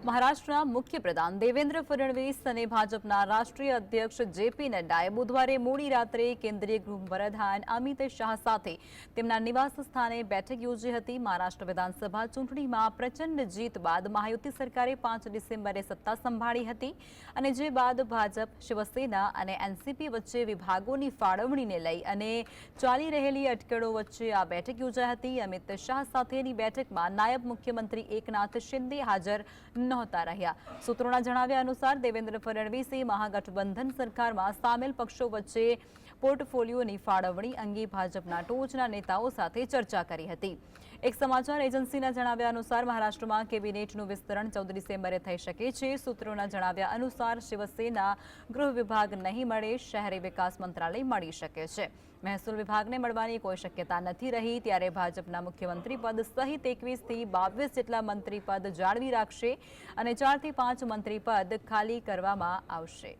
મહારાષ્ટ્રના મુખ્યપ્રધાન દેવેન્દ્ર ફડણવીસ અને ભાજપના રાષ્ટ્રીય અધ્યક્ષ જેપી નડ્ડાએ બુધવારે મોડી રાત્રે કેન્દ્રીય ગૃહપ્રધાન અમિત શાહ સાથે તેમના નિવાસ સ્થાને બેઠક યોજી હતી। મહારાષ્ટ્ર વિધાનસભા ચૂંટણીમાં પ્રચંડ જીત બાદ મહાયુતિ સરકારે 5 ડિસેમ્બરે સત્તા સંભાળી હતી અને જે બાદ ભાજપ, શિવસેના અને એનસીપી વચ્ચે વિભાગોની ફાળવણીને લઈ અને ચાલી રહેલી અટકળો વચ્ચે આ બેઠક યોજાઈ હતી। અમિત શાહ સાથેની બેઠકમાં નાયબ મુખ્યમંત્રી એકનાથ શિંદે હાજર નહોતા રહ્યા। સૂત્રોના જણાવ્યા અનુસાર દેવેન્દ્ર ફડણવીસે મહાગઠબંધન સરકારમાં સામેલ પક્ષો વચ્ચે પોર્ટફોલિયોની ફાળવણી અંગે ભાજપના ટોચના નેતાઓ સાથે ચર્ચા કરી હતી। એક સમાચાર એજન્સીના જણાવ્યા અનુસાર મહારાષ્ટ્રમાં કેબિનેટનું વિસ્તરણ 14 ડિસેમ્બરે થઈ શકે છે। સૂત્રોના જણાવ્યા અનુસાર શિવસેના ગૃહ વિભાગ નહીં મળે, શહેરી વિકાસ મંત્રાલય મળી શકે છે। મહેસૂલ વિભાગને મળવાની કોઈ શક્યતા નથી રહી, ત્યારે ભાજપના મુખ્યમંત્રી પદ સહિત 21 થી 22 જેટલા મંત્રી પદ જાળવી રાખશે અને 4 થી 5 મંત્રી પદ ખાલી કરવામાં આવશે।